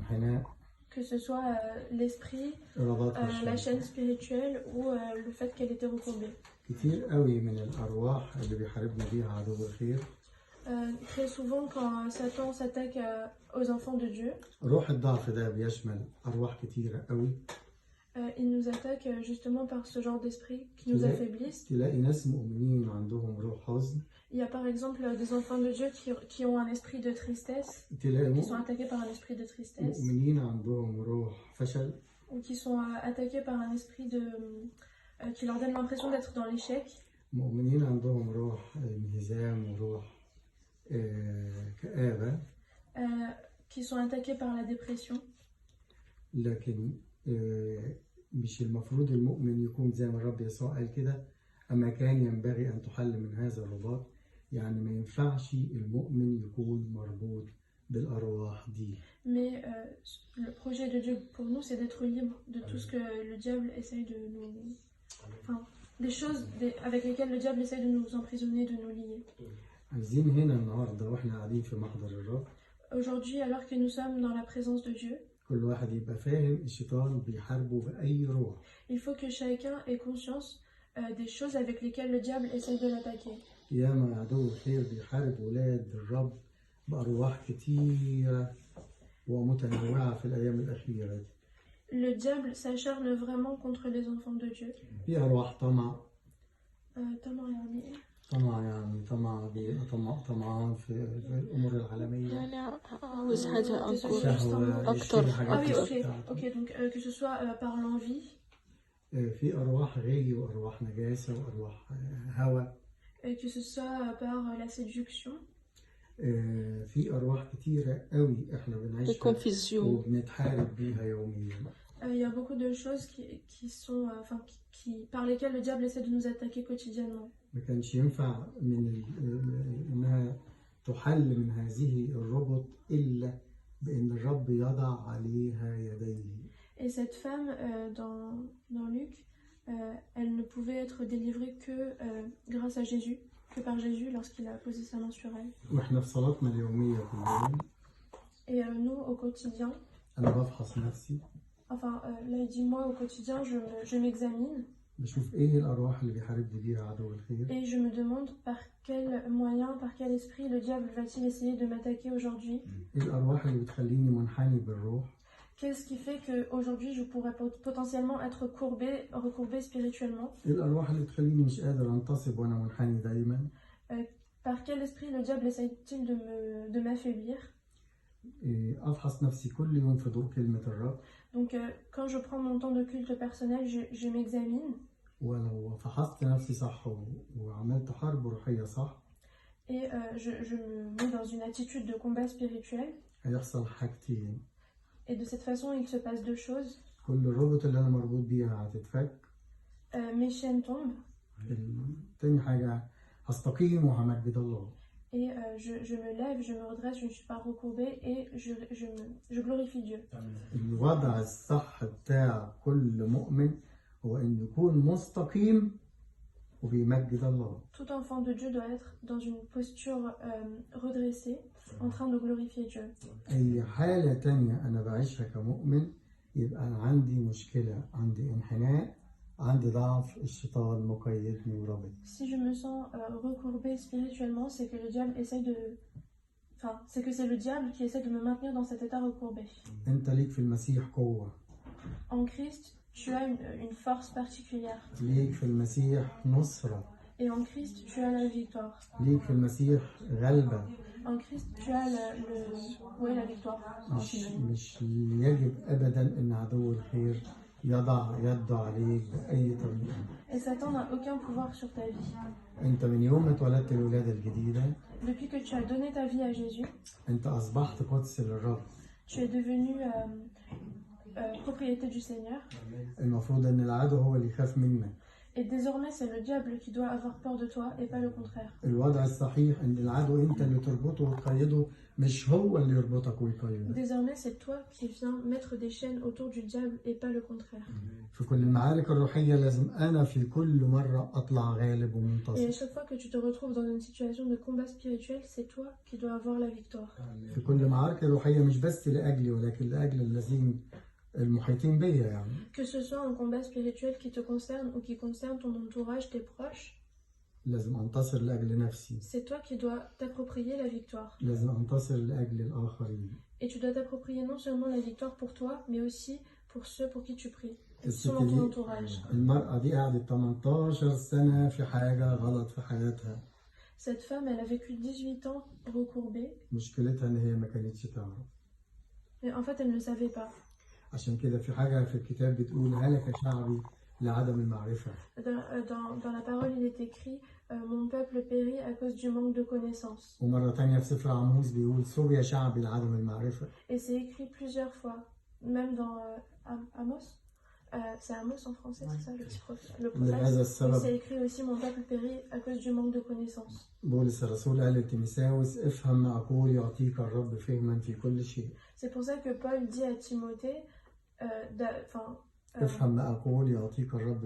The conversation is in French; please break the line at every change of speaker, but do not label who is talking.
الانحناء
que ce soit l'esprit,
إراداتها
la
الشريرة.
chaîne spirituelle ou le fait qu'elle était recourbée.
كتير قوي من الأرواح اللي بيحاربنا بيها عدو الخير
Très souvent, quand Satan s'attaque aux enfants de Dieu,
روح الضعف ده بيشمل أرواح كتيرة قوي.
il nous attaque justement par ce genre d'esprit qui nous affaiblissent.
تلاقي ناس مؤمنين عندهم روح حزن.
Il y a par exemple des enfants de Dieu qui ont un esprit de tristesse, qui sont attaqués par un esprit de tristesse,
مؤمنين عندهم روح فشل.
ou qui sont attaqués par un esprit qui leur donne l'impression d'être dans l'échec.
مؤمنين عندهم روح انهزام وروح كآبة.
Qui sont attaqués par la dépression.
لكن مش المفروض المؤمن يكون زي ما الرب يسوع قال كده أما كان ينبغي أن تحل من هذا الرباط. يعني ما ينفعش المؤمن يكون مربوط بالأرواح دي.
Mais le projet de Dieu pour nous, c'est d'être libre de tout ce que le diable essaye de nous... Enfin, des choses avec lesquelles le diable essaye de nous emprisonner, de nous lier.
عايزين هنا النهارده واحنا قاعدين في محضر الرب.
Aujourd'hui, alors que nous sommes dans la présence de Dieu,
كل واحد يبقى فاهم الشيطان بيحاربه بأي روح.
il faut que chacun ait conscience des choses avec lesquelles le diable essaye de l'attaquer.
ياما عدو الخير بيحارب ولاد الرب بأرواح كتيرة ومتنوعة في الأيام الأخيرة.
Le diable s'acharne vraiment contre les enfants de Dieu.
في أرواح طمع. طمعان في الأمور العالمية.
يعني عاوز حاجة أكتر. Ok, donc que ce soit par l'envie.
في أرواح غي وأرواح نجاسة وأرواح هوى.
Que ce soit par la séduction.
في أرواح كتيرة قوي إحنا بنعيشها وبنتحارب بيها يوميا.
Il y a beaucoup de choses par lesquelles le diable essaie de nous attaquer quotidiennement.
ما كانش ينفع إنها تحل من هذه الربط إلا بأن الرب يضع عليها يديه.
Et cette femme dans Luc, elle ne pouvait être délivrée que grâce à Jésus, que par Jésus lorsqu'il a posé sa main sur elle.
وإحنا في صلاتنا اليومية كل يوم.
Et nous au quotidien.
أنا بفحص نفسي.
Enfin, là il dit moi au quotidien je m'examine.
بشوف إيه الأرواح اللي بيحاربني بيها عدو الخير.
Et je me demande par quel moyen, par quel esprit le diable va-t-il essayer de m'attaquer aujourd'hui.
إيه الأرواح اللي بتخليني منحني بالروح.
Qu'est-ce qui fait qu'aujourd'hui je pourrais potentiellement être recourbé spirituellement.
إيه الأرواح اللي بتخليني مش قادر أنتصب وأنا منحني دايما.
Par quel esprit le diable essaye-t-il de m'affaiblir.
أفحص نفسي كل يوم في ضوء كلمة الرب.
Donc quand je prends mon temps de culte personnel, je m'examine.
ولو فحصت نفسي صح وعملت حرب روحية صح.
Et je me mets dans une attitude de combat spirituel.
هيحصل حاجتين.
Et de cette façon, il se passe deux choses.
كل الربط اللي أنا مربوط بيها هتتفك.
Mes chaînes tombent.
تاني حاجة هستقيم وهمجد الله.
Et je me lève, je me redresse, je ne suis pas recourbée et je glorifie Dieu.
الوضع الصح بتاع كل مؤمن هو إنه يكون مستقيم وبيمجد الله.
Tout enfant de Dieu doit être dans une posture redressée, en train de glorifier Dieu.
أي حالة تانية أنا بعيشها كمؤمن يبقى أنا عندي مشكلة، عندي انحناء، عندي ضعف، الشيطان مقيدني ورابط.
Si je me sens recourbée spirituellement, c'est que le diable essaye de... Enfin, c'est que c'est le diable qui essaie de me maintenir dans cet état recourbé.
أنت ليك في المسيح قوة.
En Christ, tu as une force particulière.
ليك في المسيح نصرة.
Et en Christ, tu as la victoire.
ليك في المسيح غلبة.
En Christ, tu as la victoire.
مش يجب أبدا أن عدو الخير يضع يده عليك بأي طريقة.
Et Satan n'a aucun pouvoir sur ta vie.
أنت من يوم ما اتولدت الولادة الجديدة.
Depuis que tu as donné ta vie à Jésus.
أنت أصبحت قدس للرب.
Tu es devenu propriété du Seigneur.
المفروض أن العدو هو اللي يخاف منك.
Et désormais, c'est le diable qui doit avoir peur de toi et pas le contraire.
الوضع الصحيح ان العدو انت اللي تربطه وتقيده، مش هو اللي يربطك ويقيدك.
Désormais, c'est toi qui viens mettre des chaînes autour du diable et pas le contraire.
في كل المعارك الروحية لازم أنا في كل مرة أطلع غالب
Et à
ومنتصر.
chaque fois que tu te retrouves dans une situation de combat spirituel, c'est toi qui dois avoir la victoire.
في كل معارك روحية مش بس لأجلي ولكن لأجل الذين المحيطين بيا يعني.
Que ce soit un combat spirituel qui te concerne ou qui concerne ton entourage, tes proches,
لازم أنتصر لأجل نفسي.
c'est toi qui dois t'approprier la victoire.
لازم أنتصر لأجل الآخرين.
Et tu dois t'approprier non seulement la victoire pour toi, mais aussi pour ceux pour qui tu pries, qui
الست
sont dans ton
دي
entourage.
المرأة دي قعدت 18 سنة في حاجة غلط في حياتها.
Cette femme, elle a vécu 18 ans recourbée,
مشكلتها إن هي ما كانتش تعرف.
mais en fait, elle ne savait pas.
عشان كده في حاجة في الكتاب بتقول هلك شعبي لعدم المعرفة.
Dans la parole, il est écrit mon peuple périt à cause du manque de connaissances.
ومرة تانية في سفر عموس بيقول سوريا شعبي لعدم المعرفة.
Et c'est écrit plusieurs fois, même dans Amos. C'est Amos en français, c'est ça, le petit prophète. Le prophète.
لهذا
Et
السبب
c'est écrit aussi mon peuple périt à cause du manque de connaissances.
بولس الرسول قال لتيموثاوس افهم ما أقول يعطيك الرب فهما في كل شيء.
C'est pour ça que Paul dit à Timothée,
افهم ما أقول يعطيك الرب